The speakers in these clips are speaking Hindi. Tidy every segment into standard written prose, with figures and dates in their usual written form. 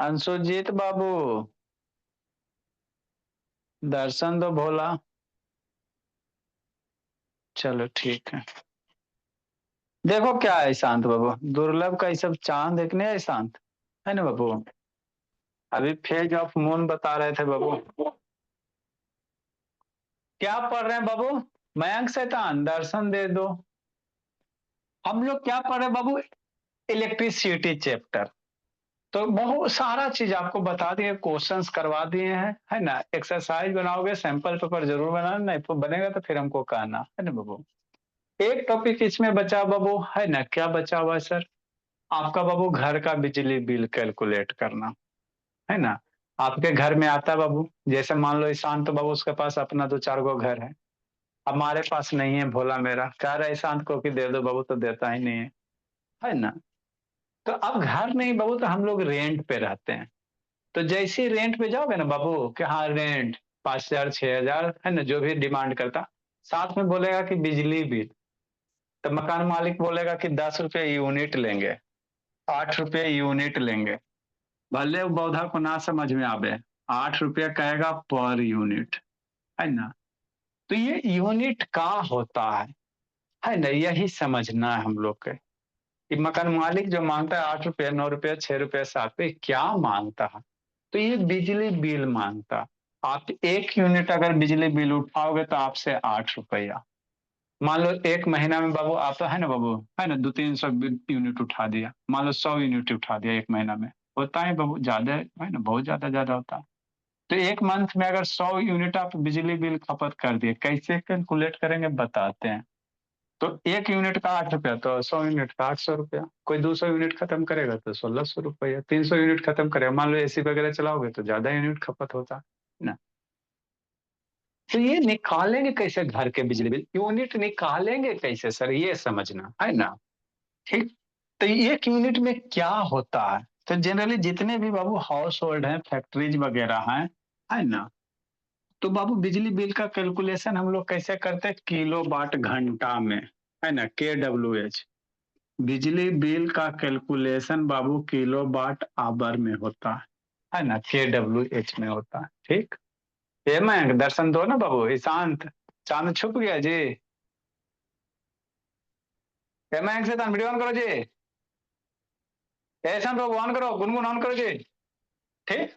अंशुजीत बाबू, दर्शन दो भोला। चलो ठीक है। देखो क्या है शांत बाबू, दुर्लभ का ये सब चांद देखने है शांत, है ना बाबू। अभी फेज ऑफ मून बता रहे थे बाबू। क्या पढ़ रहे हैं बाबू? मयंक शैतान दर्शन दे दो। हम लोग क्या पढ़ रहे हैं बाबू? Electricity chapter. तो बहुत सारा चीज आपको बता दिए, क्वेश्चंस करवा दिए हैं, है ना। एक्सरसाइज बनाओगे, सैंपल पेपर जरूर बनाना, नहीं तो बनेगा तो फिर हमको कहना, है ना बाबू। एक टॉपिक इसमें बचा बाबू, है ना। क्या बचा हुआ है सर? आपका बाबू घर का बिजली बिल कैलकुलेट करना, है ना। आपके घर में आता है बाबू, जैसे मान लो ईशांत तो बाबू उसके पास अपना दो चार गो घर है। हमारे पास नहीं है, भोला मेरा कह रहा है ईशांत को कि दे दो बाबू, तो देता ही नहीं है ना। तो अब घर नहीं बाबू, तो हम लोग रेंट पे रहते हैं। तो जैसे ही रेंट पे जाओगे ना बाबू कि हाँ रेंट 5,000 6,000, है ना, जो भी डिमांड करता, साथ में बोलेगा कि बिजली बिल। तो मकान मालिक बोलेगा कि 10 रुपये यूनिट लेंगे, 8 रुपये यूनिट लेंगे। भले वो बौधा को ना समझ में आवे, 8 रुपया कहेगा पर यूनिट, है ना। तो ये यूनिट का होता है ना, यही समझना है हम लोग के कि मकान मालिक जो मांगता है 8 रुपया 9 रुपया 6 रुपया 7 रुपये, क्या मांगता है? तो ये बिजली बिल मांगता। आप 1 यूनिट अगर बिजली बिल उठाओगे तो आपसे 8 रुपया। मान लो एक महीना में बाबू आप, है ना बाबू, है ना, 200 300 यूनिट उठा दिया, मान लो 100 यूनिट उठा दिया एक महीना में, होता है बाबू ज्यादा, है ना, बहुत ज्यादा ज्यादा होता है। तो एक मंथ में अगर 100 यूनिट आप बिजली बिल खपत कर दिए, कैसे कैलकुलेट करेंगे बताते हैं। तो 1 यूनिट का 8 रुपया, तो 100 यूनिट का 800 रुपया। कोई 200 यूनिट खत्म करेगा तो 1,600 रुपया। 300 यूनिट खत्म करेगा, मान लो एसी वगैरह चलाओगे तो ज्यादा यूनिट खपत होता है ना। तो ये निकालेंगे कैसे घर के बिजली बिल, यूनिट निकालेंगे कैसे सर, ये समझना है ना। ठीक। तो 1 यूनिट में क्या होता है? तो जनरली जितने भी बाबू हाउस होल्ड हैं, फैक्ट्रीज वगैरह हैं, है ना। तो बाबू बिजली बिल का कैलकुलेशन हम लोग कैसे करते हैं? किलो वाट घंटा में, है ना, KWH। बिजली बिल का कैलकुलेशन बाबू किलो वाट आवर में होता है ना, KWH में होता है। ठीक। ये मैं दर्शन दो ना बाबू, ईशांत चांद छुप गया जी। ये मैं से वीडियो ऑन करो जी। ऐसा बाबू ऑन करो, गुनगुन ऑन करो जी। ठीक।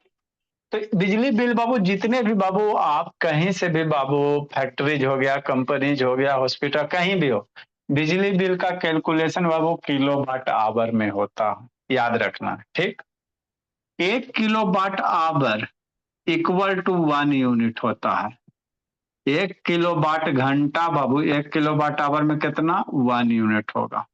तो बिजली बिल बाबू जितने भी बाबू आप कहीं से भी बाबू, फैक्ट्रीज हो गया, कंपनीज हो गया, हॉस्पिटल कहीं भी हो, बिजली बिल का कैलकुलेशन बाबू किलो वाट आवर में होता है, याद रखना। ठीक। 1 kilowatt hour equal to 1 unit होता है। 1 किलो वाट घंटा बाबू, 1 किलो वाट आवर में कितना? 1 यूनिट होगा।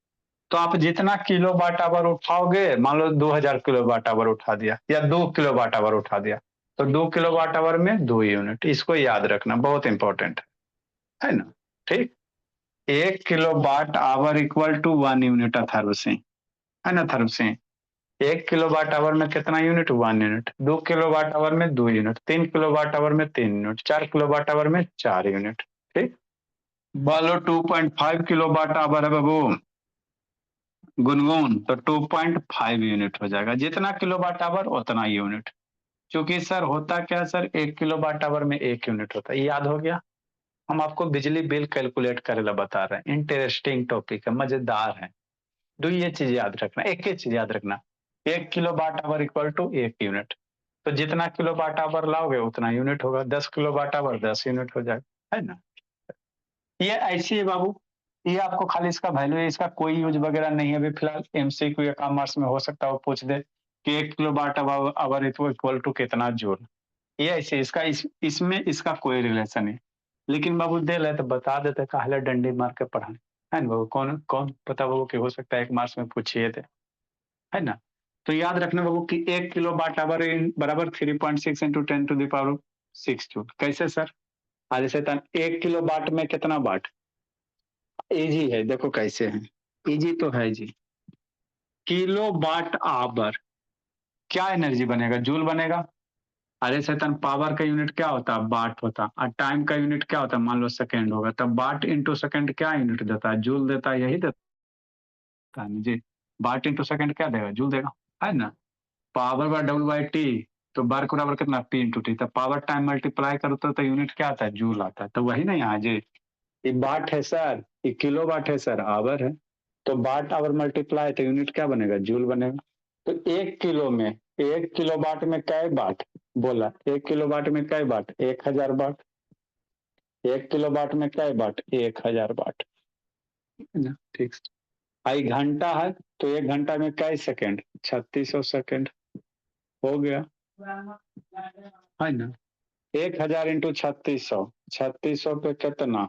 तो आप जितना किलो वाट आवर उठाओगे, मान लो 2,000 किलो वाट आवर उठा दिया या 2 किलो वाट आवर उठा दिया, तो 2 किलो वाट आवर में 2 यूनिट, इसको याद रखना, बहुत इंपॉर्टेंट है ना। ठीक। 1 kilowatt hour equal to 1 unit Atharva Singh, है ना Atharva Singh. 1 kilowatt hour में कितना unit? 1 unit. 2 kilowatt hour में 2 यूनिट। 3 किलो वाट आवर में 3 यूनिट। 4 किलो वाट आवर में 4 यूनिट। ठीक। बोलो 2.5 किलो वाट आवर है बाबू गुनगुन, तो 2.5 यूनिट हो जाएगा। जितना किलो वाट आवर उतना यूनिट। क्योंकि सर होता क्या सर, 1 किलो वाट आवर में 1 यूनिट होता है, याद हो गया। हम आपको बिजली बिल कैलकुलेट करेला बता रहे हैं, इंटरेस्टिंग टॉपिक है, मजेदार है। दो ये चीज याद रखना, एक ही चीज याद रखना, 1 kilowatt hour equal to 1 unit. तो जितना किलो वाट आवर लाओगे उतना यूनिट होगा। 10 किलो वाट आवर 10 यूनिट हो जाएगा, है ना। ये ऐसी है बाबू। ये आपको खाली इसका वैल्यू है, इसका कोई यूज वगैरह नहीं है अभी फिलहाल। MCQ या कॉमर्स में हो सकता है वो पूछ दे कि 1 kilowatt hour equal to कितना जूल। ये ऐसे इसका इसमें इसका कोई रिलेशन नहीं। लेकिन बाबू दे ले तो बता देते, काहले डंडी मार के पढ़ा, है ना बाबू। कौन कौन पता बाबू कि हो सकता है 1 मार्क्स में पूछिए थे, है ना। तो याद रखना बाबू कि 1 किलो वाट आवर बराबर 3.6 × 10⁻⁶ जूल। कैसे सर? आज से 1 किलो वाट में कितना वाट? इजी है, देखो कैसे है। इजी तो है जी। किलो वाट आवर क्या एनर्जी बनेगा? जूल बनेगा। अरे शैतान, पावर का यूनिट क्या होता है? वाट होता है। और टाइम का यूनिट क्या होता है? मान लो सेकंड होगा, तब वाट इंटू सेकंड क्या यूनिट देता है? जूल देता है, यही देता है जी। वाट इंटू सेकंड क्या देगा? जूल देगा, है ना। Power by W by T, तो वर्क बराबर कितना पी इंटू टी, तो पावर टाइम मल्टीप्लाई करो तो यूनिट क्या आता है, जूल आता है। तो वही ना यहाँ जी, ये वाट है सर, ये किलो वाट है सर, आवर है, तो वाट आवर मल्टीप्लाई तो यूनिट क्या बनेगा, जूल बनेगा। तो 1 किलो में कै वाट बोला, 1 किलो वाट में कै वाट, 1000 वाट। 1 किलो वाट में कै वाट, 1000 वाट, ठीक। आई घंटा है, तो 1 घंटा में कै सेकेंड, 3600 सेकेंड, हो गया है ना। 1000 इंटू 3600, 3600 पे कितना,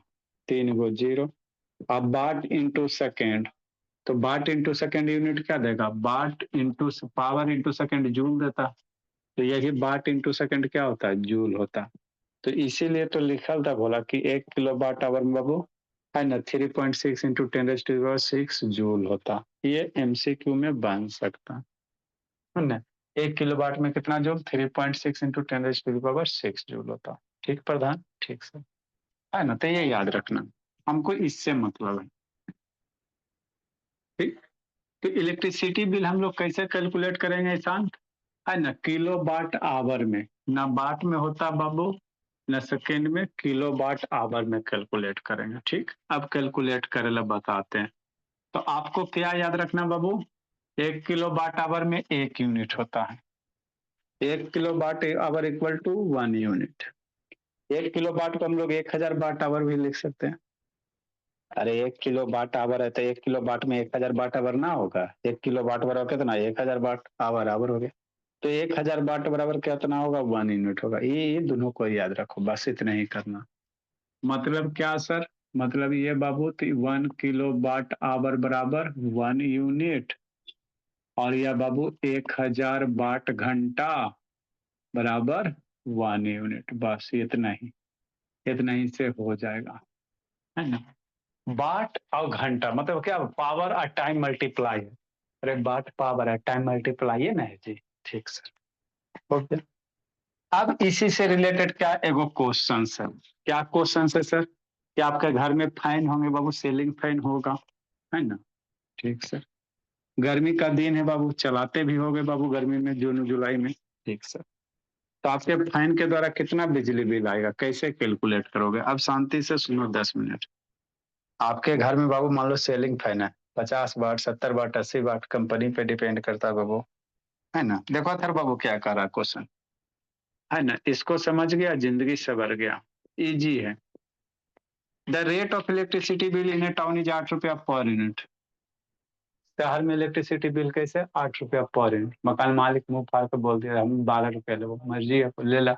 3 गो 0। अब वाट इंटू सेकेंड, तो वाट इंटू सेकेंड यूनिट क्या देगा, watt into power into second joule देता, तो यही वाट इंटू सेकेंड क्या होता है, जूल होता। तो इसीलिए तो लिखल था बोला कि 1 किलो वाट आवर में बाबू है ना 3.6 इंटू 10⁻6 जूल होता। ये एमसीक्यू में बन सकता है ना। 1 किलो वाट में कितना जूल, 3.6 इंटू 10⁻6 जूल होता। ठीक प्रधान, ठीक सर, है ना। तो ये याद रखना, हमको इससे मतलब है। ठीक, तो इलेक्ट्रिसिटी बिल हम लोग कैसे कैलकुलेट करेंगे शांत, है ना, किलो वाट आवर में, ना वाट में होता बाबू न सेकेंड में, किलो वाट आवर में कैलकुलेट करेंगे। ठीक, अब कैलकुलेट करे ला बताते हैं। तो आपको क्या याद रखना बाबू, 1 किलो वाट आवर में 1 यूनिट होता है, 1 kilowatt hour equal to 1 unit. 1 kilowatt को हम लोग 1000 वाट आवर भी लिख सकते हैं। अरे 1 किलो वाट आवर है तो 1 किलो वाट में 1000 वाट आवर ना होगा, 1 किलो वाट बराबर कितना, 1000 वाट आवर आवर हो गया। तो 1000 वाट बराबर कितना होगा, 1 यूनिट होगा। ये दोनों को याद रखो, बस इतना ही करना। मतलब क्या सर, मतलब ये बाबू 1 किलो वाट आवर बराबर 1 यूनिट, और यह बाबू 1000 वाट घंटा बराबर 1 यूनिट, बस इतना ही से हो जाएगा, है ना। वाट और घंटा मतलब क्या, पावर और टाइम मल्टीप्लाई है। अरे वाट पावर है, टाइम मल्टीप्लाई है ना जी। ठीक सर, हो गया। अब इसी से रिलेटेड क्या एगो क्वेश्चन है, क्या क्वेश्चन है सर, कि आपके घर में फैन होंगे बाबू, सीलिंग फैन होगा, है ना। ठीक सर, गर्मी का दिन है बाबू, चलाते भी होगे बाबू गर्मी में, जून जुलाई में। ठीक सर, तो आपके फैन के द्वारा कितना बिजली बिल आएगा, कैसे कैलकुलेट करोगे। अब शांति से सुनो 10 मिनट। आपके घर में बाबू मान लो सीलिंग फैन है, 50 वाट, 70 वाट, 80 वाट, कंपनी पे डिपेंड करता है बाबू, है ना। देखो थर बाबू क्या कर रहा है क्वेश्चन, है ना, इसको समझ गया, जिंदगी सवर गया, इजी है। The rate of electricity bill in A town is 8 रुपया पर यूनिट। शहर में इलेक्ट्रिसिटी बिल कैसे, 8 रुपया पर यूनिट। मकान मालिक मुंह फाड़ के बोल दिया हम 12 रुपया ले, मर्जी है ले ला,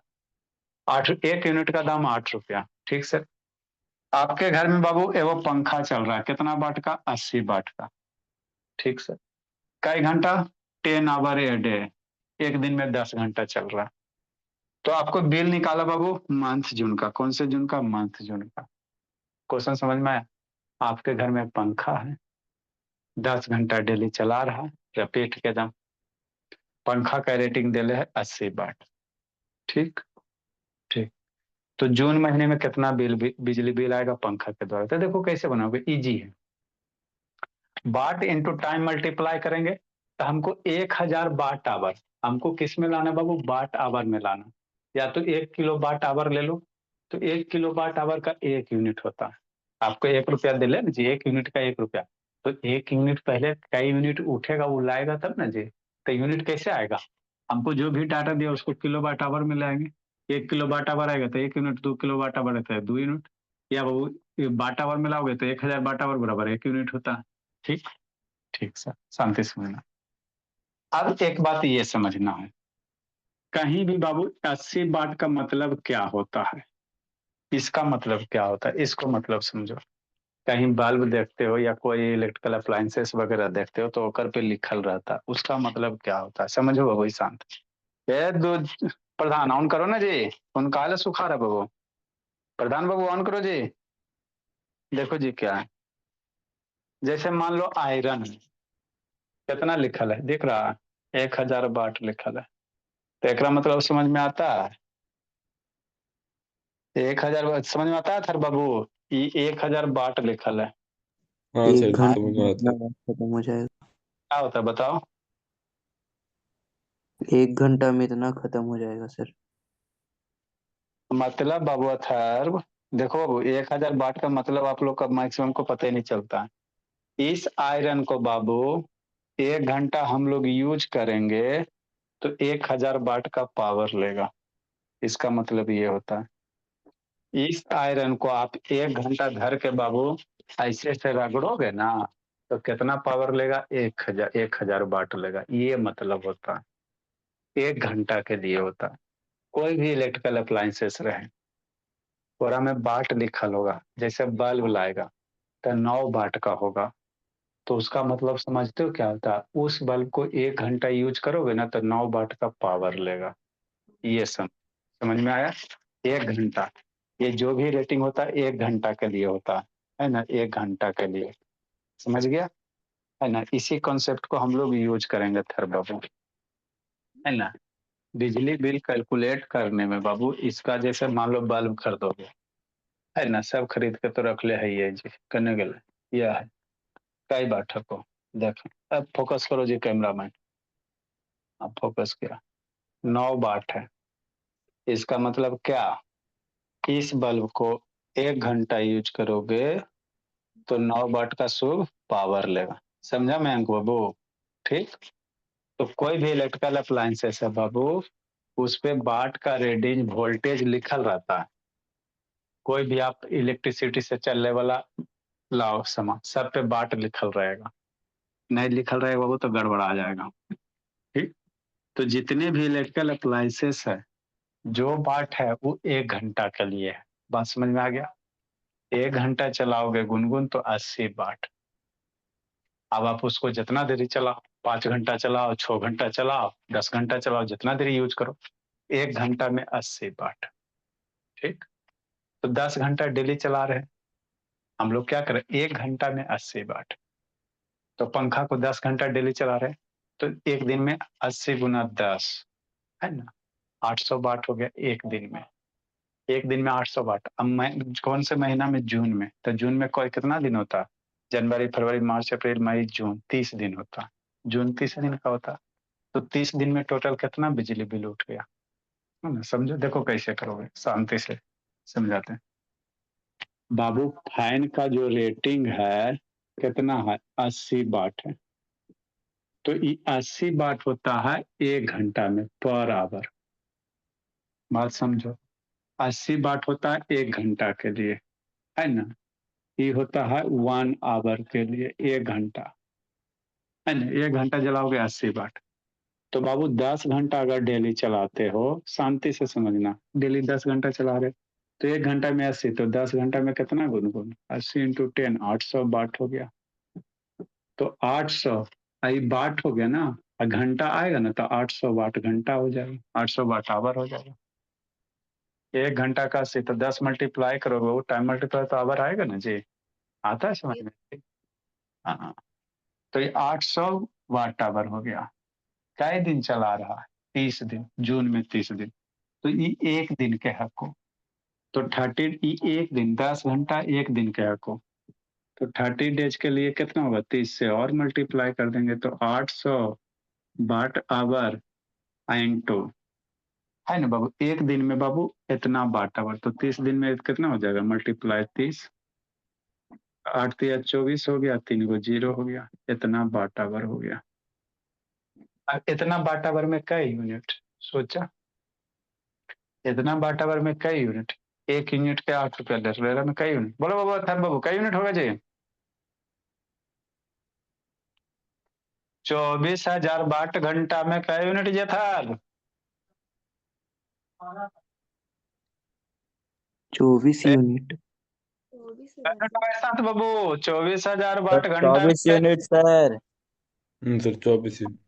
1 यूनिट का दाम 8 रुपया। ठीक सर, आपके घर में बाबू एगो पंखा चल रहा है, कितना वाट का, 80 वाट का। ठीक सर, कई घंटा, 10 आवर ए डे, एक दिन में 10 घंटा चल रहा है। तो आपको बिल निकाला बाबू मंथ जून का, कौन से जून का, मंथ जून का। क्वेश्चन समझ में आया। आपके घर में पंखा है, 10 घंटा डेली चला रहा, रिपीट के दाम, पंखा का रेटिंग दिले है 80 वाट। ठीक, ठीक। तो जून महीने में कितना बिजली बिल आएगा पंखा के द्वारा, तो देखो कैसे बनाओगे, इजी है। वाट इंटू टाइम मल्टीप्लाई करेंगे, तो हमको 1000 वाट आवर हमको किस में लाना बाबू, वाट आवर में लाना। या तो 1 किलो वाट आवर ले लो, तो 1 किलो वाट आवर का 1 यूनिट होता है। आपको 1 रुपया दिले ना जी, 1 यूनिट का 1 रुपया, तो 1 यूनिट पहले कई यूनिट उठेगा वो लाएगा तब ना जी। तो यूनिट कैसे आएगा, हमको जो भी डाटा दिया उसको किलो वाट आवर में लाएंगे। 1 किलो वाट आवर आएगा तो 1 यूनिट, 2 किलो वाट आवर रहता है 2 यूनिट, या बाबू वाट आवर में लाओगे तो 1000 वाट आवर बराबर 1 यूनिट होता है। ठीक, ठीक सर, शांति से समझना। अब एक बात ये समझना है, कहीं भी बाबू 80 वाट का मतलब क्या होता है, इसका मतलब क्या होता है, इसको मतलब समझो। कहीं बल्ब देखते हो या कोई इलेक्ट्रिकल अप्लायंसेस वगैरह देखते हो तो ओकर पे लिखल रहता है, उसका मतलब क्या होता है, समझो बाबू शांत। ये दो प्रधान ऑन करो ना जी, फोन काले सुखा रहा बाबू, प्रधान बाबू ऑन करो जी। देखो जी क्या है, जैसे मान लो आयरन है, कितना लिखल है दिख रहा है, 1000 वाट लिखल है, तो एक मतलब समझ में आता है, 1000 समझ में आता है थर बाबू, ये 1000 वाट लिखल है। हाँ एक सर जी घंटे समझ में में आता कितना है। वक्त खत्म हो जाएगा। क्या होता है बताओ, 1 घंटा में इतना खत्म हो जाएगा सर? मतलब बाबू अथर्व, देखो बाबू 1000 वाट का मतलब आप लोग का मैक्सिमम को पता ही नहीं चलता है। इस आयरन को बाबू 1 घंटा हम लोग यूज करेंगे तो 1000 वाट का पावर लेगा। इसका मतलब ये होता है इस आयरन को आप 1 घंटा धर के बाबू ऐसे से रगड़ोगे ना तो कितना पावर लेगा? 1000 वाट लेगा। ये मतलब होता है 1 घंटा के लिए होता है। कोई भी इलेक्ट्रिकल अप्लायंसेस रहे पूरा में वाट लिखल होगा, जैसे बल्ब लाएगा तो 9 वाट का होगा, तो उसका मतलब समझते हो क्या होता है? उस बल्ब को 1 घंटा यूज करोगे ना तो 9 वाट का पावर लेगा। ये समझ में आया? 1 घंटा, ये जो भी रेटिंग होता है 1 घंटा के लिए होता है ना? 1 घंटा के लिए, समझ गया है ना? इसी कॉन्सेप्ट को हम लोग यूज करेंगे थर बाबू, है ना? बिजली बिल कैलकुलेट करने में बाबू इसका जैसे मान लो बल्ब खरीदोगे, है ना? सब खरीद के तो रख ले है ये जी करने के लिए यह है कई बात को देखें। अब फोकस करो जी कैमरा मैन, अब फोकस किया। 9 वाट है, इसका मतलब क्या? इस बल्ब को 1 घंटा यूज करोगे तो 9 वाट का शुभ पावर लेगा। समझा मैं अंक बाबू? ठीक। तो कोई भी इलेक्ट्रिकल अप्लायंसेस है बाबू, उस पे वाट का रीडिंग वोल्टेज लिखल रहता है। कोई भी आप इलेक्ट्रिसिटी से चलने वाला लाओ सामान, सब पे वाट लिखल रहेगा। नहीं लिखल रहेगा बाबू तो गड़बड़ा जाएगा। ठीक। तो जितने भी इलेक्ट्रिकल अप्लायंसेस है जो वाट है वो 1 घंटा के लिए है। बात समझ में आ गया? 1 घंटा चलाओगे गुनगुन तो 80 वाट। अब आप उसको जितना देरी चलाओ, 5 घंटा चलाओ, 6 घंटा चलाओ, 10 घंटा चलाओ, जितना देरी यूज करो, 1 घंटा में 80 वाट। ठीक। तो 10 घंटा डेली चला रहे, हम लोग क्या करें 1 घंटा में 80 वाट। तो पंखा को 10 घंटा डेली चला रहे तो एक दिन में 80 × 10, है ना? 800 वाट हो गया एक दिन में। एक दिन में 800 वाट। अब कौन से महीना में? जून में। तो जून में कोई कितना दिन होता है? जनवरी फरवरी मार्च अप्रैल मई जून, 30 दिन होता है। जून 30 दिन का होता है। तो 30 दिन में टोटल कितना बिजली बिल उठ गया? है ना? समझो, देखो कैसे करोगे, शांति से समझाते हैं। बाबू फैन का जो रेटिंग है कितना है? 80 वाट है। तो ये 80 वाट होता है 1 घंटा में पर आवर। बात समझो, 80 वाट होता है 1 घंटा के लिए, है ना? ये होता है 1 आवर के लिए, 1 घंटा, है ना? 1 घंटा जलाओगे 80 वाट। तो बाबू 10 घंटा अगर डेली चलाते हो, शांति से समझना, डेली 10 घंटा चला रहे तो 1 घंटा में 80, तो 10 घंटा में कितना गुनगुन? 80 × 10, 800 वाट हो गया। तो 800 वाट हो गया ना, और घंटा आएगा ना तो 800 वाट घंटा हो जाएगा, 800 वाट आवर हो जाएगा। 1 घंटा का 80 तो 10 मल्टीप्लाई करोगे, वो टाइम मल्टीप्लाई तो आवर आएगा ना जी। आता है समझ में? हाँ। तो ये 800 वाट आवर हो गया। कै दिन चला रहा है? 30 दिन। जून में 30 दिन, तो ये एक दिन के हको। तो 30, ये एक दिन, 10 घंटा एक दिन के हको। तो 30 डेज के लिए कितना होगा? 30 से और मल्टीप्लाई कर देंगे तो 800 वाट आवर इंटू, है ना बाबू? एक दिन में बाबू इतना वाट आवर, तो 30 दिन में कितना हो जाएगा? मल्टीप्लाई 30, 8 तिया 24 हो गया, 3 को 0 हो गया, इतना वाट आवर हो गया। अब इतना वाट आवर में कई यूनिट? सोचा, इतना वाट आवर में कई यूनिट? 1 यूनिट के 8 रुपया 10 में कई यूनिट? बोलो बाबू अथर्व बाबू, कई यूनिट होगा जी? 24,000 वाट घंटा में कई यूनिट जी अथर्व? 24 यूनिट। बाबू 24,000 सर वाट घंटा में 24 यूनिट सर। Sir 24 unit.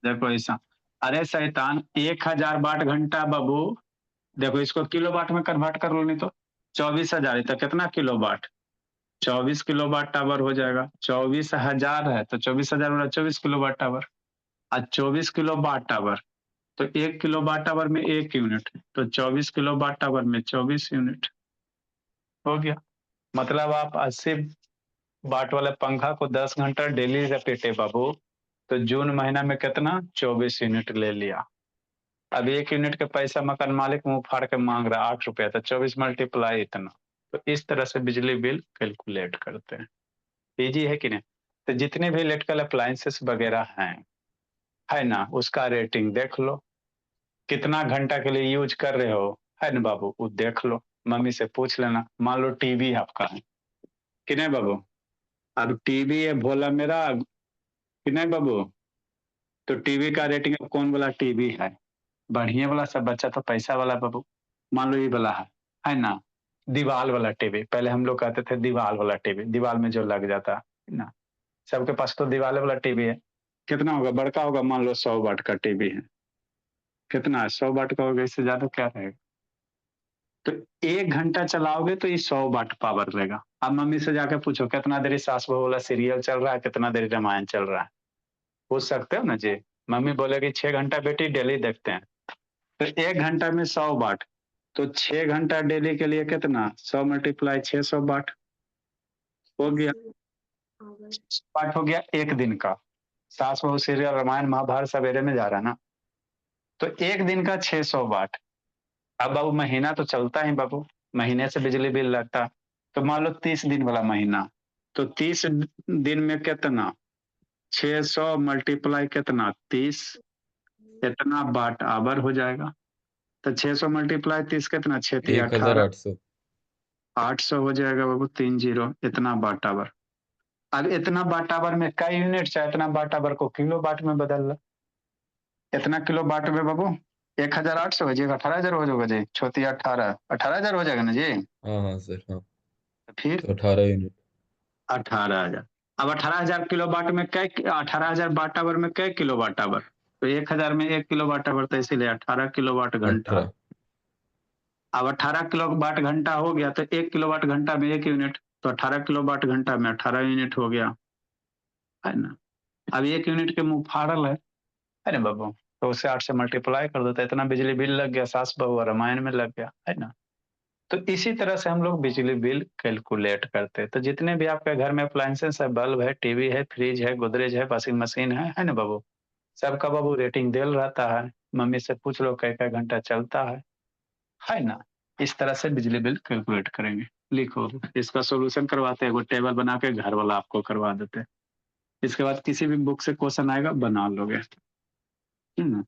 देखो ऐसा, अरे शैतान 1,000 वाट घंटा बाबू, देखो इसको किलो वाट में कन्वर्ट कर लो, नहीं तो 24,000 तो कितना kilowatt? 24 kilowatt hour हो जाएगा। 24,000 है तो 24,000 24 किलो वाट आवर। आज 24 किलो वाट आवर, तो 1 किलो वाट आवर में 1 यूनिट, तो 24 किलो वाट आवर में 24 यूनिट हो गया। मतलब आप 80 वाट वाले पंखा को 10 घंटा डेली रपेटे बाबू, तो जून महीना में कितना 24 यूनिट ले लिया। अब 1 यूनिट के पैसा मकान मालिक मुंह फाड़ के मांग रहा 8 रुपया, तो 24 मल्टीप्लाई इतना। तो इस तरह से बिजली बिल कैलकुलेट करते हैं। इजी है कि नहीं? तो जितने भी इलेक्ट्रिकल अप्लायंसेस वगैरह हैं, है ना, उसका रेटिंग देख लो, कितना घंटा के लिए यूज कर रहे हो, है ना बाबू, वो देख लो, मम्मी से पूछ लेना। मान लो टीवी आपका है कि नहीं बाबू, अब टीवी है भोला मेरा कि नहीं बाबू, तो टीवी का रेटिंग अब कौन वाला टीवी है, बढ़िया वाला, सब बच्चा तो पैसा वाला बाबू, मान लो ये वाला है ना, दीवाल वाला टीवी। पहले हम लोग कहते थे दीवाल वाला टीवी, दीवाल में जो लग जाता है ना, सबके पास तो दीवाल वाला टीवी है। कितना होगा, बड़का होगा, मान लो 100 वाट का टीवी है, कितना है 100 वाट का होगा, इससे ज्यादा क्या रहेगा। तो 1 घंटा चलाओगे तो ये 100 वाट पावर लेगा। अब मम्मी से जाके पूछो कितना देरी सास बहू वाला सीरियल चल रहा है, कितना देरी रामायण चल रहा है, पूछ सकते हो ना जी। मम्मी बोलेगी 6 घंटा बेटी डेली देखते हैं, तो 1 घंटा में 100 वाट, तो 6 घंटा डेली के लिए कितना, 100 मल्टीप्लाई 600 वाट हो गया, वाट हो गया 1 दिन का। सास बहू सीरियल रामायण महाभारत सवेरे में जा रहा है ना, तो 1 दिन का 600 वाट। अब बाबू महीना तो चलता है बाबू, महीने से बिजली बिल लगता, तो मान लो 30 दिन वाला महीना, तो 30 दिन में कितना, 600 मल्टीप्लाई कितना 30, इतना वाट आवर हो जाएगा। तो 600 मल्टीप्लाई 30 कितना, 6 18, 1800। 800 हो जाएगा बाबू, 3 जीरो, इतना वाट आवर। अब इतना वाट आवर में कई यूनिट चाहे, इतना वाट आवर को किलो वाट में बदल लो, इतना किलो वाट में बाबू 1800 हो जाएगा, 18,000 हो जाएगा जी, छोटी 18,000 हो जाएगा ना जी। हाँ हाँ सर, हाँ। फिर तो 18 यूनिट। 18,000। अब 18,000 किलो वाट में कै, 18,000 वाट आवर में कै किलो वाट आवर, तो 1,000 में 1 किलो वाट आवर, तो इसीलिए 18 किलो वाट घंटा। 18। अब 18 किलो वाट घंटा हो गया, तो 1 किलो वाट घंटा में 1 यूनिट, तो 18 किलो वाट घंटा में 18 यूनिट हो गया, है ना। अब 1 यूनिट के मुंह फाड़ल है ना बाबू, तो उसे 8 से मल्टीप्लाई कर देता, इतना बिजली बिल लग गया, सास बहू और रामायण में लग गया, है ना। तो इसी तरह से हम लोग बिजली बिल कैलकुलेट करते हैं। तो जितने भी आपके घर में अप्लायंसेस है, बल्ब है, टीवी है, फ्रिज है, गोदरेज है, वॉशिंग मशीन है ना बाबू, सबका बाबू रेटिंग देल रहता है। मम्मी से पूछ लो कै घंटा चलता है ना। इस तरह से बिजली बिल कैलकुलेट करेंगे। लिखो, इसका सोल्यूशन करवाते हैं, वो टेबल बना के घर वाला आपको करवा देते हैं। इसके बाद किसी भी बुक से क्वेश्चन आएगा बना लोगे, ना।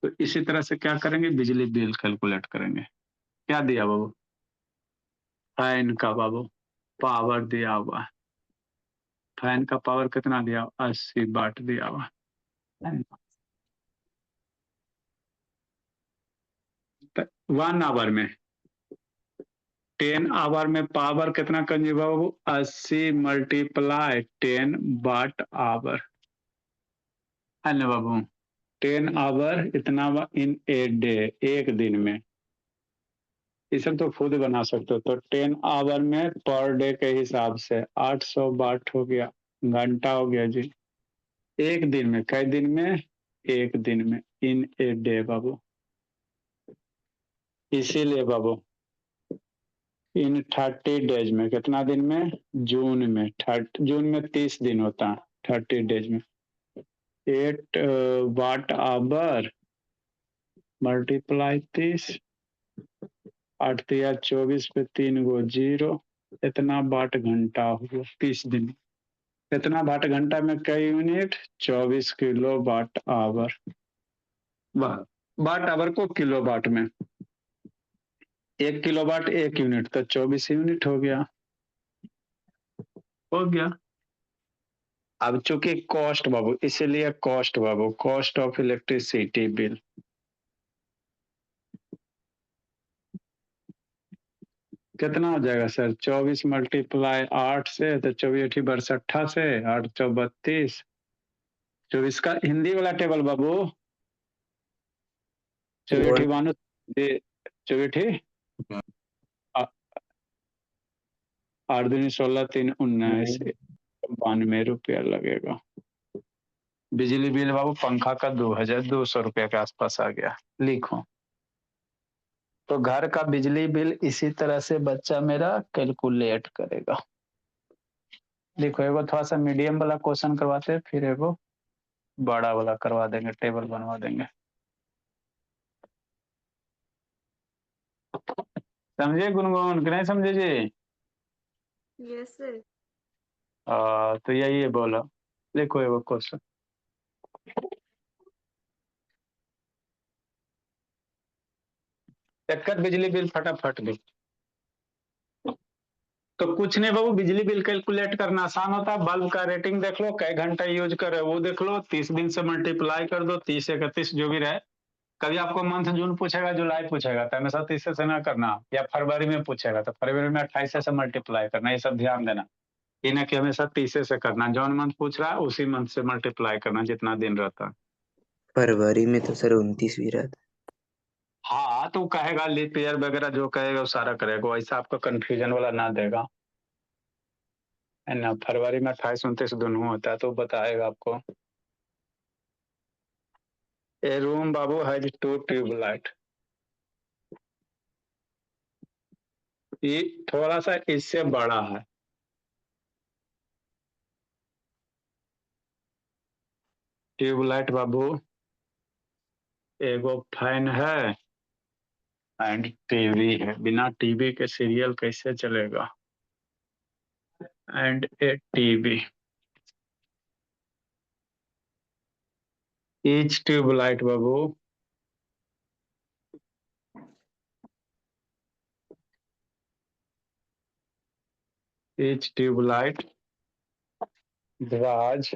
तो इसी तरह से क्या करेंगे, बिजली बिल कैलकुलेट करेंगे। क्या दिया बाबू, फैन का बाबू पावर दिया हुआ है, फैन का पावर कितना दिया, 80 वाट दिया हुआ है। 1 आवर में, 10 आवर में पावर कितना कंज्यूम बाबू, 80 मल्टीप्लाई 10 वाट आवर, है ना बाबू। 10 आवर इतना इन ए डे, एक दिन में, ये सब तो खुद बना सकते हो। तो 10 आवर में पर डे के हिसाब से 800 वाट हो गया, घंटा हो गया जी। एक दिन में, कई दिन में, एक दिन में, इन ए डे बाबू। इसीलिए बाबू इन 30 डेज में, कितना दिन में, जून में, जून में 30 दिन होता है, 30 डेज में 8 वाट आवर मल्टीप्लाई 30, 8 तिया 24 पे 3 गो जीरो, इतना वाट घंटा हुआ 30 दिन। इतना वाट घंटा में कई unit, 24 kilowatt hour. Watt hour को किलो वाट में, 1 किलो वाट 1 यूनिट, तो 24 यूनिट हो गया, हो गया। अब चूंकि कॉस्ट बाबू, इसीलिए cost Babu, cost of electricity bill, कितना हो जाएगा सर, 24 मल्टीप्लाई 8 से, तो 24 62 से, 8 32, 24 का हिंदी वाला टेबल बाबू, 24 बानु 24 8 दूनी 16 3 19, 92 रुपया लगेगा। बिजली बिल बाबू पंखा का 2,200 रुपया के आसपास आ गया। लिखो, तो घर का बिजली बिल इसी तरह से बच्चा मेरा कैलकुलेट करेगा। देखो, एगो थोड़ा सा मीडियम वाला क्वेश्चन करवाते हैं, फिर एगो बड़ा वाला करवा देंगे, टेबल बनवा देंगे। समझे गुनगुन कि नहीं समझे जी? Yes sir. तो यही है, बोलो लिखो ये क्वेश्चन। चेक कर बिजली बिल फटाफट लिख। तो कुछ नहीं बाबू, बिजली बिल कैलकुलेट करना आसान होता है। बल्ब का रेटिंग देख लो, कई घंटा यूज करे वो देख लो, 30 दिन से मल्टीप्लाई कर दो, 30 31 जो भी रहे। कभी आपको मंथ जून पूछेगा, जुलाई पूछेगा, तो हमेशा 30 से ना करना, या फरवरी में पूछेगा तो फरवरी में 28 से मल्टीप्लाई करना। ये सब ध्यान देना, ये ना कि हमेशा 30 से करना। जौन मंथ पूछ रहा है उसी मंथ से मल्टीप्लाई करना जितना दिन रहता है। फरवरी में तो सर 29 भी रहता हाँ तो कहेगा लीप ईयर वगैरह, जो कहेगा वो सारा करेगा, ऐसा आपको कंफ्यूजन वाला ना देगा, है ना। फरवरी में 28 29 दोनों होता है तो बताएगा आपको। ए रूम बाबू हैज 2 ट्यूबलाइट। ये थोड़ा सा इससे बड़ा है। ट्यूबलाइट बाबू, एगो फैन है एंड टीवी है। बिना टीवी के सीरियल कैसे चलेगा? And a TV. Each tubelight बाबू each tubelight draws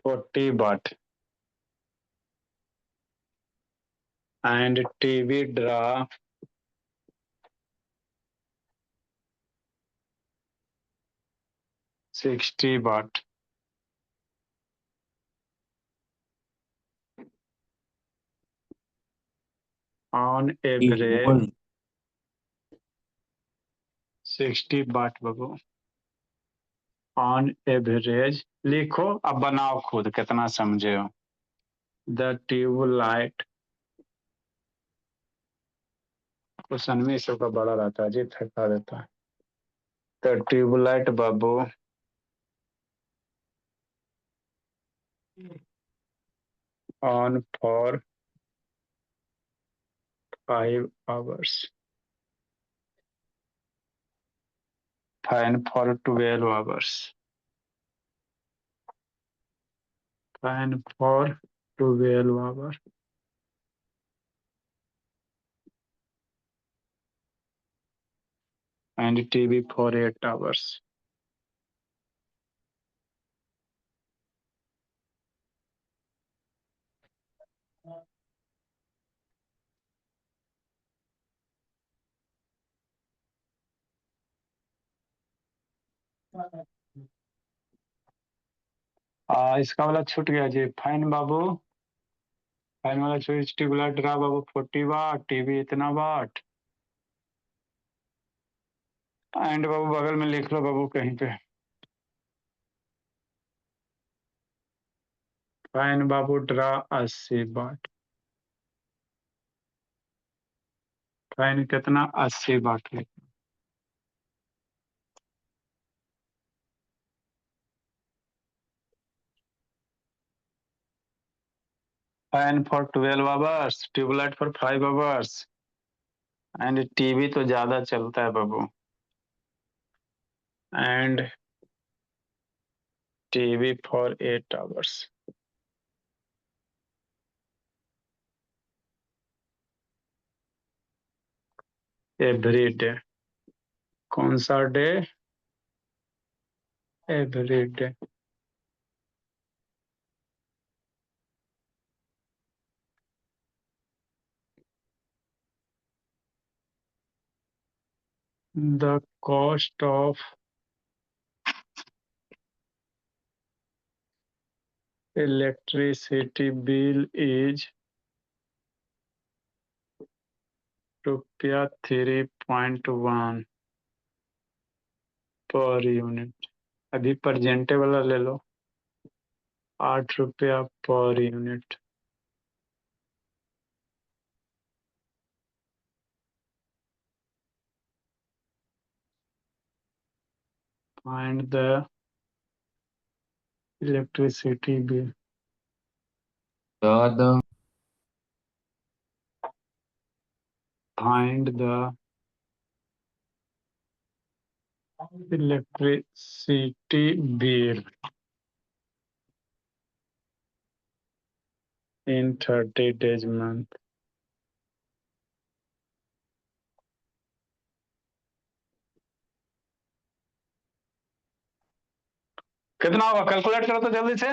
40 watt and TV draw 60 watt. On है। average 60 watt Babu. On average लिखो, अब बनाओ खुद कितना समझे हो। The tube light, क्वेश्चन में सबका बड़ा रहता है जी, थका देता है। The tube light Babu on for 5 hours, fan for 12 hours, fan for 12 hours, and TV for 8 hours. इसका वाला छूट गया जी। फैन बाबू, फैन वाला स्विच ट्यूबलाइट रहा बाबू 40 वाट, टीवी इतना वाट। एंड बाबू बगल में लिख लो बाबू कहीं पे, फैन बाबू ड्रा 80 वाट। फैन कितना? 80 watt. Fan for 12 hours, tubelight for 5 hours, and TV तो ज्यादा चलता है बाबू, and TV for 8 hours every day. कौन सा day? Every day. The cost of electricity bill is रुपया 3.1 पर यूनिट। अभी प्रजेंटे वाला ले लो, 8 रुपया per unit. find the electricity bill. Find the electricity bill in 30 days month. कितना होगा? कैलकुलेट करो तो जल्दी से।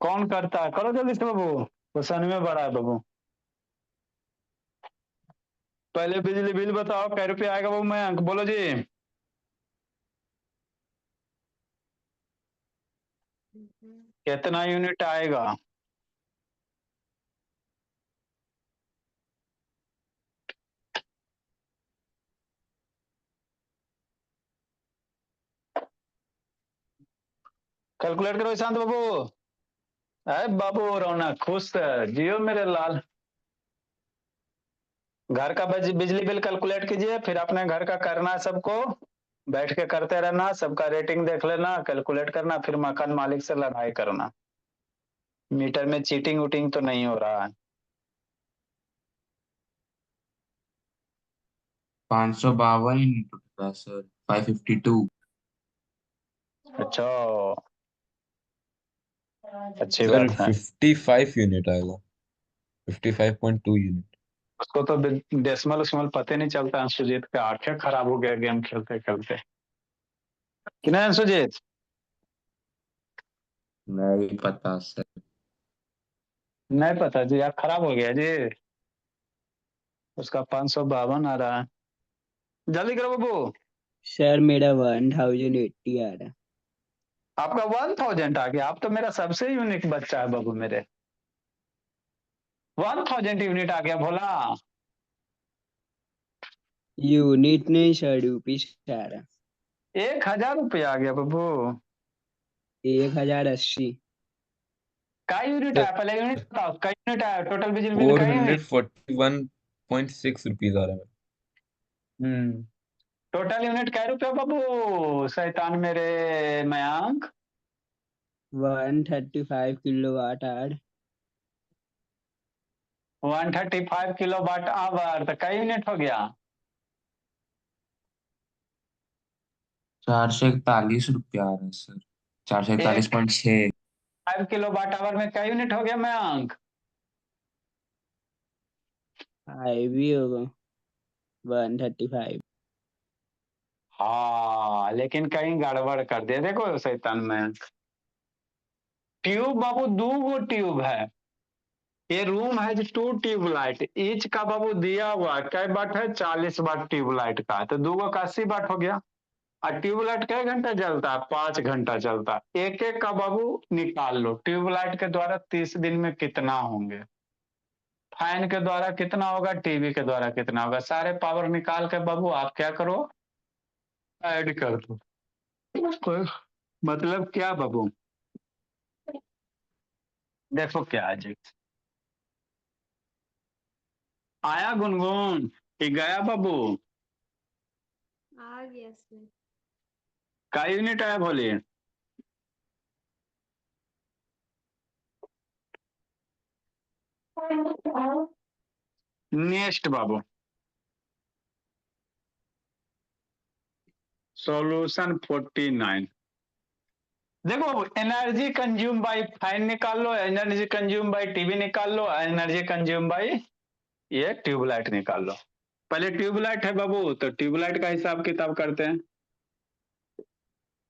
कौन करता है? करो जल्दी से बाबू, क्वेश्चन में बड़ा है बाबू। पहले बिजली बिल बताओ, कै रुपये आएगा बाबू? मैं अंक बोलो जी। कितना यूनिट आएगा? कैलकुलेट करो शांत बाबू। अरे बाबू रौनक खुश जियो मेरे लाल। घर का बिजली बिल कैलकुलेट कीजिए, फिर अपने घर का करना है सबको, बैठ के करते रहना, सबका रेटिंग देख लेना, कैलकुलेट करना, फिर मकान मालिक से लड़ाई करना। मीटर में चीटिंग उटिंग तो नहीं हो रहा है? 552 into सर 552। अच्छा, अच्छी सर बात है। 55 यूनिट आएगा, 55.2 यूनिट। उसको तो डेसिमल उस्मल पता नहीं चलता। सुजीत का आंखें खराब हो गया गेम खेलते खेलते, कि नहीं सुजीत? नहीं पता सर। नहीं पता जी, आँख खराब हो गया जी। उसका 552 आ रहा है। जल्दी करो बाबू। सर मेरा 1080 आ रहा है। आपका 1000 आ गया। आप तो मेरा सबसे यूनिक बच्चा है बाबू मेरे। 1000 यूनिट आ गया भोला। यूनिट नहीं सर, रुपीस आ रहा। 1000 रुपया आ गया बाबू। 1080। का यूनिट आया? पहले यूनिट बताओ, का यूनिट आया? टोटल बिजली बिल का यूनिट। 441.6 रुपीज आ रहा है। टोटल यूनिट कै रुपया बाबू? शैतान मेरे Mayank. 135 kilowatt hour. 135 kilowatt hour, तो कई यूनिट हो गया? 441 रुपया आ रहा है सर। 441.6। 5 किलोवाट आवर में कई यूनिट हो गया मयांक? आई भी होगा 135। हाँ, लेकिन कहीं गड़बड़ कर दे। देखो शैतान में ट्यूब बाबू, 2 ट्यूब है। ये रूम है जो 2 ट्यूबलाइट ईच का बाबू दिया हुआ कै वाट है? 40 वाट ट्यूबलाइट का, तो 2 का 80 वाट हो गया। और ट्यूबलाइट कै घंटा चलता है? 5 घंटा चलता है। एक एक का बाबू निकाल लो। ट्यूबलाइट के द्वारा 30 दिन में कितना होंगे? फैन के द्वारा कितना होगा? टीवी के द्वारा कितना होगा? सारे पावर निकाल के बाबू आप क्या करो, ऐड कर दो। मतलब क्या बाबू? देखो क्या है जी। आया गुनगुन कि गया बाबू? आ गया सर। का यूनिट आया बोलिए? नेक्स्ट बाबू, सॉल्यूशन 49। देखो एनर्जी कंज्यूम बाय फैन निकाल लो, एनर्जी कंज्यूम बाय टीवी निकाल लो, एनर्जी कंज्यूम बाय ये ट्यूबलाइट निकाल लो। पहले ट्यूबलाइट है बाबू, तो ट्यूबलाइट का हिसाब किताब करते हैं,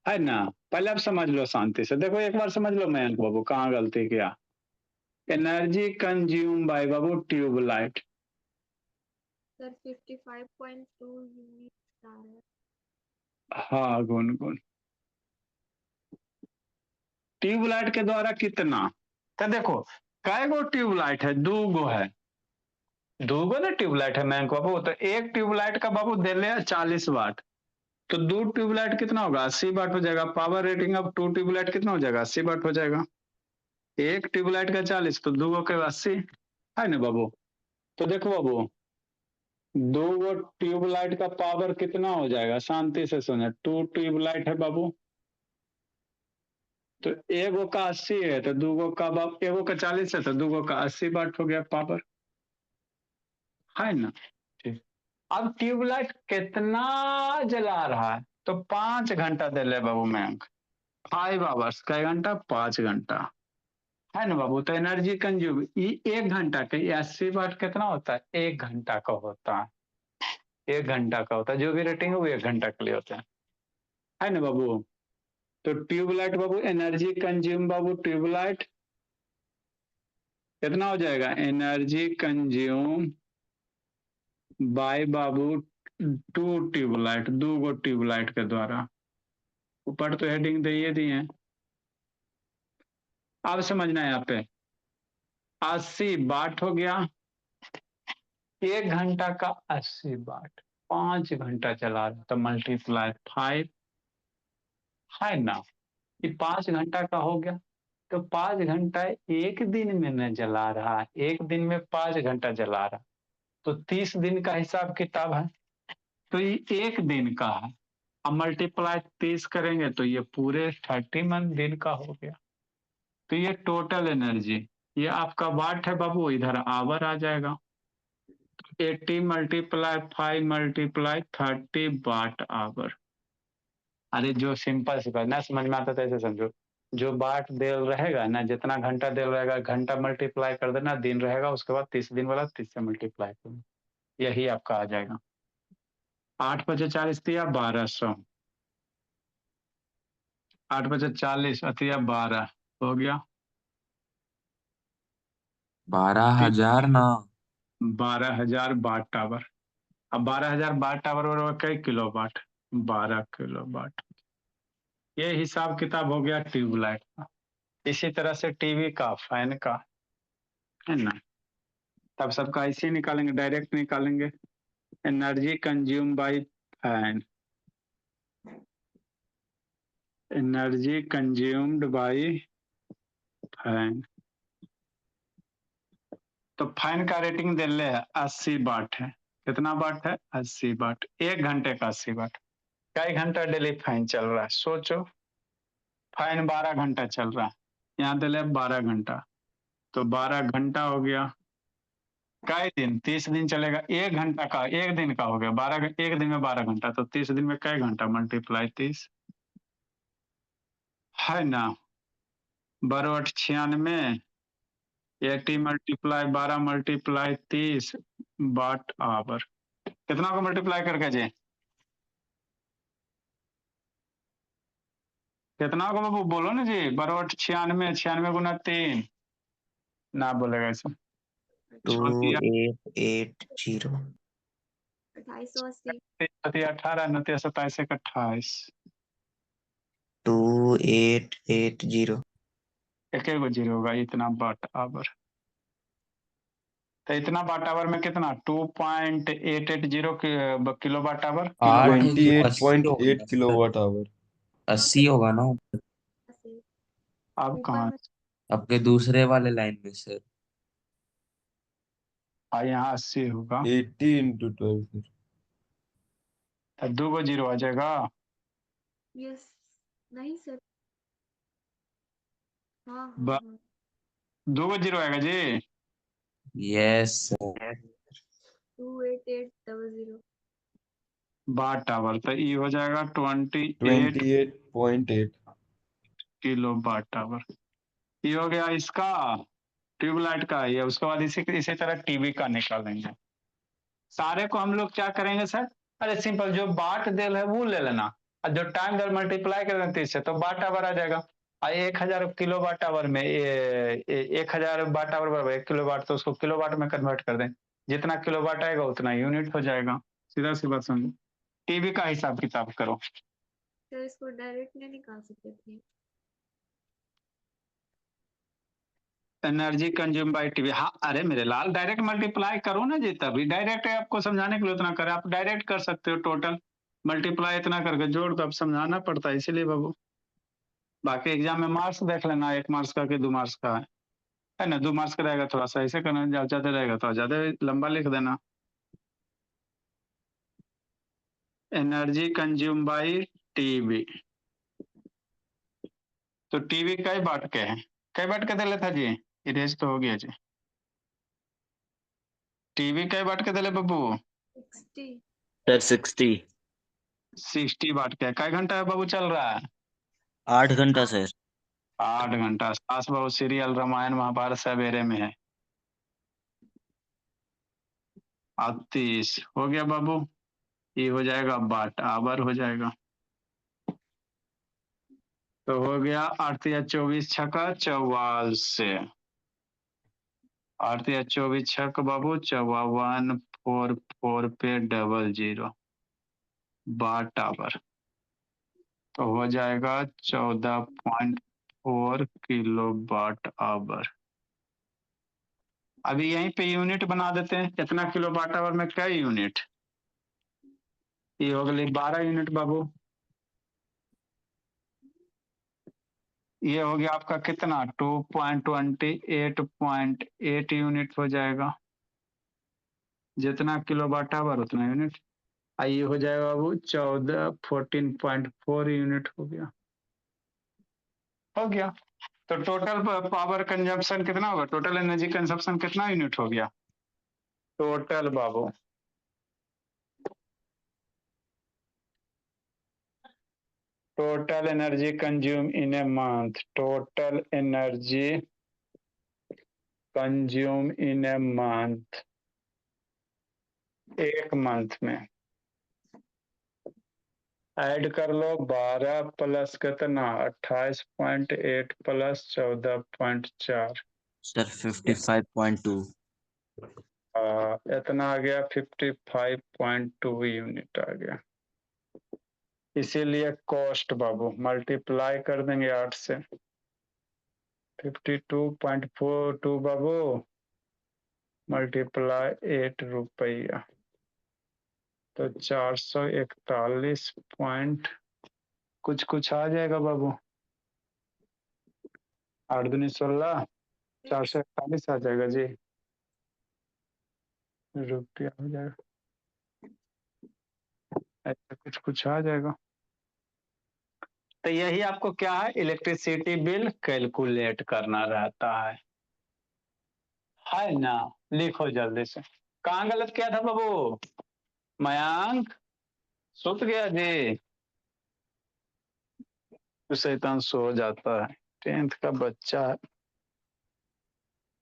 है ना? पहले आप समझ लो शांति से। देखो एक बार समझ लो मयंक बाबू कहाँ गलती किया। एनर्जी कंज्यूम बाय बाबू ट्यूबलाइट। सर 55.2 यूनिट आ रहा है। हाँ गुनगुन, ट्यूबलाइट के द्वारा कितना? तो देखो कै गो ट्यूबलाइट है? 2 है। 2 ना ट्यूबलाइट है मयंक बाबू, तो एक ट्यूबलाइट का बाबू दे ले 40 वाट, तो 2 ट्यूबलाइट कितना होगा? 80 वाट हो जाएगा। पावर रेटिंग ऑफ 2 ट्यूबलाइट कितना हो जाएगा? 80 वाट हो जाएगा। एक ट्यूबलाइट का 40 तो 2 के 80, है ना बाबू? तो देखो बाबू दो वो ट्यूबलाइट का पावर कितना हो जाएगा, शांति से सुने। 2 ट्यूबलाइट है बाबू, तो एगो का 80 है तो दूगो का एगो का 40 है तो दूगो का 80 वाट हो गया पावर, है ना। ठीक, अब ट्यूबलाइट कितना जला रहा है, तो 5 घंटा दे ले बाबू मयंक, 5 आवर्स, कई घंटा, 5 घंटा, है ना बाबू। तो एनर्जी कंज्यूम 1 घंटा का 80 वाट कितना होता है, 1 घंटा का होता है, 1 घंटा का होता है, जो भी रेटिंग है वो 1 घंटा के लिए होता है ना बाबू। तो ट्यूबलाइट बाबू एनर्जी कंज्यूम बाबू, ट्यूबलाइट कितना हो जाएगा, एनर्जी कंज्यूम बाय बाबू 2 ट्यूबलाइट, 2 ट्यूबलाइट के द्वारा। ऊपर तो हेडिंग दे दिए हैं, अब समझना है यहाँ पे 80 वाट हो गया, 1 घंटा का 80 वाट, 5 घंटा चला रहा तो मल्टीप्लाई 5, है ना। ये 5 घंटा का हो गया, तो 5 घंटा एक दिन में न जला रहा है, एक दिन में 5 घंटा जला रहा, तो 30 दिन का हिसाब किताब है, तो ये एक दिन का है। अब मल्टीप्लाई 30 करेंगे तो ये पूरे 31 दिन का हो गया। तो ये टोटल एनर्जी, ये आपका वाट है बाबू, इधर आवर आ जाएगा, 80 मल्टीप्लाई 5 मल्टीप्लाई 30 वाट आवर। अरे जो सिंपल सी बात ना समझ में आता तो ऐसे समझो, जो वाट देल रहेगा ना, जितना घंटा देल रहेगा, घंटा मल्टीप्लाई कर देना, दिन रहेगा, उसके बाद 30 दिन वाला 30 से मल्टीप्लाई करना, यही आपका आ जाएगा। 8 बजे 40 दिया 1200, 8 बजे 40 अतिया 12 हो गया, 12,000 ना। 12,000 वाट आवर। अब 12,000 वाट आवर बराबर कई किलो वाट, 12 किलो वाट। ये हिसाब किताब हो गया ट्यूबलाइट का। इसी तरह से टीवी का, फैन का, है ना। तब सबका ऐसे ही निकालेंगे, डायरेक्ट निकालेंगे, energy consume bye fan, energy consumed by fan. तो फैन का रेटिंग दे ले है 80 वाट है, कितना वाट है, 80 वाट, 1 घंटे का 80 वाट। कई घंटा डेली फैन चल रहा है, सोचो, फैन 12 घंटा चल रहा है, यहाँ दे ले 12 घंटा, तो 12 घंटा हो गया, कई दिन, 30 दिन चलेगा, 1 घंटा का, एक दिन का हो गया 12, एक दिन में 12 घंटा, तो 30 दिन में कई घंटा, मल्टीप्लाई 30, है ना। 12 96, 80 मल्टीप्लाई 12 मल्टीप्लाई 30 वाट आवर, कितना को मल्टीप्लाई करके जी, कितना को बाबू बोलो ना जी, 12 96, 96 गुना 3, ना बोलेगा ऐसा, 2880। 2880। 18, 29, 27, 28, 2880। एक एक जीरो होगा, इतना वाट आवर। तो इतना वाट आवर में कितना, 2.880 kilowatt hour, kilowatt. 28.8 kilowatt hour. 80 होगा ना। 80। अब ऊपर कहाँ, में आपके दूसरे वाले लाइन में सर। यहाँ 80 होगा, 80 into 12 sir। तो 2 जीरो आ जाएगा, यस, नहीं सर, हाँ हाँ हाँ, 2 जीरो आएगा जी। Yes sir. 28800। वाट आवर, तो ये हो जाएगा 28 28.8। Kilowatt hour. ये हो गया इसका ट्यूबलाइट का, ये उसके बाद इसी तरह टीवी का निकालेंगे। सारे को हम लोग क्या करेंगे सर, अरे सिंपल, जो वाट देल है वो ले लेना, और जो टाइम देल मल्टीप्लाई कर देना 30 से, तो वाट आवर आ जाएगा। और 1000 किलो वाट आवर में 1000 वाट आवर बराबर 1 किलो वाट, तो उसको किलो वाट में कन्वर्ट कर दें, जितना किलो वाट आएगा उतना यूनिट हो जाएगा। सीधा सी बात समझो, टीवी का हिसाब किताब करो। सर इसको डायरेक्ट नहीं निकाल सकते थे। एनर्जी कंज्यूम बाय टीवी, हाँ अरे मेरे लाल, डायरेक्ट मल्टीप्लाई करो ना जी, तभी डायरेक्ट है, आपको समझाने के लिए उतना करे, आप डायरेक्ट कर सकते हो, टोटल मल्टीप्लाई इतना करके जोड़ दो, अब समझाना पड़ता है इसीलिए बाबू। बाकी एग्जाम में मार्क्स देख लेना, 1 मार्क्स का कि 2 मार्क्स का है ना, 2 मार्क्स का रहेगा थोड़ा सा ऐसे करना, ज्यादा रहेगा तो ज्यादा लंबा लिख देना। Energy consume by TV. तो टीवी कई वाट के हैं, कई वाट के दिले था जी, इरेज तो हो गया जी। टीवी कई वाट के दिले बब्बू? 60 सर 60। 60 वाट के। कई घंटा है बाबू चल रहा है? 8 घंटा सर। 8 घंटा। सास बहू सीरियल रामायण महाभारत सवेरे में है। 38 हो गया बाबू, ये हो जाएगा वाट आवर हो जाएगा। तो हो गया 8 या 24 छक्का 44। 8 या 24 छक बाबू 5444 पे 00 वाट आवर। तो हो जाएगा 14.4 किलो वाट आवर। अभी यहीं पे यूनिट बना देते हैं, कितना किलो वाट आवर में कई यूनिट? ये हो गई 12 यूनिट बाबू। ये हो गया आपका कितना 2.28.8 यूनिट हो जाएगा। जितना किलो वाट आवर उतना यूनिट। ये हो जाएगा बाबू 14 यूनिट हो गया। हो गया। तो टोटल पावर कंजम्पशन कितना होगा, टोटल एनर्जी कंजम्पशन कितना यूनिट हो गया total Babu? Total energy consume in a month, total energy consume in a month, एक मंथ में ऐड कर लो 12 प्लस कितना 28.8 प्लस 14.4, सर 55.2। इतना आ गया 55.2 यूनिट आ गया। इसीलिए कॉस्ट बाबू मल्टीप्लाई कर देंगे 8 से, 52.42 बाबू मल्टीप्लाई 8 रुपया, तो 441 पॉइंट कुछ आ जाएगा बाबू। 8 दूनी 16, 441 आ जाएगा जी रुपया हो जाएगा, ऐसा कुछ आ जाएगा। तो यही आपको क्या है, इलेक्ट्रिसिटी बिल कैलकुलेट करना रहता है ना। लिखो जल्दी से। कहाँ गलत किया था बाबू? मयांक सुत गया जी, तो शैतान सो जाता है, 10th का बच्चा है,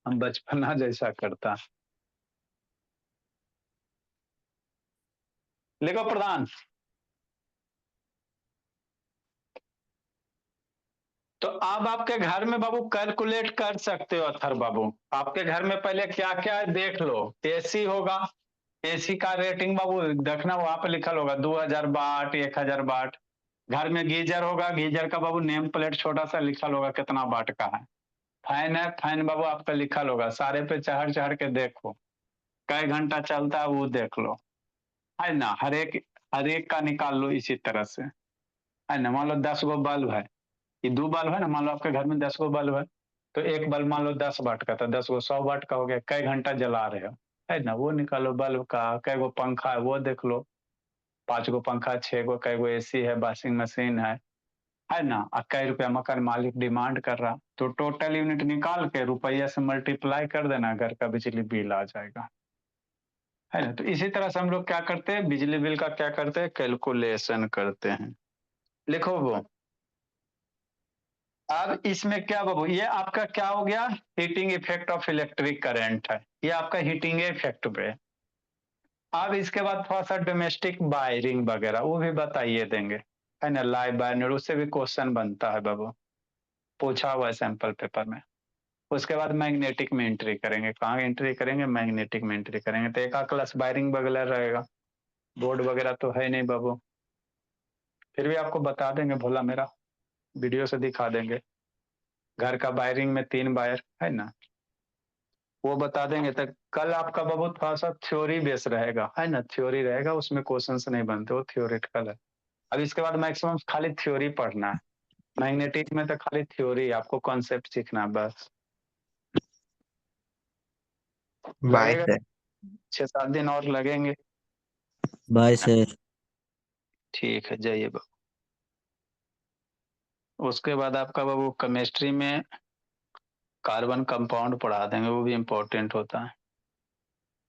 हम बचपना जैसा करता है। लिखो प्रधान। तो अब आपके घर में बाबू कैलकुलेट कर सकते हो अथर बाबू। आपके घर में पहले क्या क्या है देख लो। एसी होगा, एसी का रेटिंग बाबू देखना, वहां पे लिखल होगा 2000 वाट 1000 वाट। घर में गीजर होगा, गीजर का बाबू नेम प्लेट छोटा सा लिखल होगा कितना वाट का है। फैन है, फैन बाबू आपका लिखल होगा, सारे पे चढ़ चढ़ के देखो कई घंटा चलता है वो देख लो, है ना। हर एक का निकाल लो इसी तरह से, है ना। मान लो 10 गो बल्ब है, ये 2 बल्ब है ना, मान लो आपके घर में 10 गो बल्ब है, तो एक बल्ब मान लो 10 वाट का था, 10 गो 100 वाट का हो गया, कई घंटा जला रहे हो, है ना, वो निकालो। बल्ब का कई गो पंखा है वो देख लो, 5 गो पंखा 6 गो, कई गो एसी है, वॉशिंग मशीन है ना। और कई रुपया मकान मालिक डिमांड कर रहा, तो टोटल यूनिट निकाल के रुपया से मल्टीप्लाई कर देना, घर का बिजली बिल आ जाएगा, है ना। तो इसी तरह से हम लोग क्या करते हैं, बिजली बिल का क्या करते हैं, कैलकुलेशन करते हैं। लिखो वो। अब इसमें क्या बाबू, ये आपका क्या हो गया, heating effect of electric current है, ये आपका हीटिंग इफेक्ट पे। अब इसके बाद थोड़ा सा डोमेस्टिक वायरिंग वगैरह वो भी बताइए देंगे, है ना। लाइव वायर उससे भी क्वेश्चन बनता है बाबू, पूछा हुआ है सैंपल पेपर में। उसके बाद मैग्नेटिक में एंट्री करेंगे, कहाँ एंट्री करेंगे, मैग्नेटिक में एंट्री करेंगे। तो एक क्लास वायरिंग वगैरह रहेगा, बोर्ड वगैरह तो है नहीं बाबू, फिर भी आपको बता देंगे, भोला मेरा वीडियो से दिखा देंगे। घर का वायरिंग में 3 वायर है ना, वो बता देंगे। तो कल आपका बाबू थोड़ा सा थ्योरी बेस रहेगा, है ना, थ्योरी रहेगा, उसमें क्वेश्चंस नहीं बनते, वो थ्योरेटिकल है। अब इसके बाद मैक्सिमम खाली थ्योरी पढ़ना है, मैग्नेटिक में तो खाली थ्योरी, आपको कॉन्सेप्ट सीखना है बस। बाय लगेगा सर। 6-7 दिन और लगेंगे। Bye sir. ठीक है, जाइए बाबू। उसके बाद आपका बाबू केमिस्ट्री में कार्बन कंपाउंड पढ़ा देंगे, वो भी इम्पोर्टेंट होता है।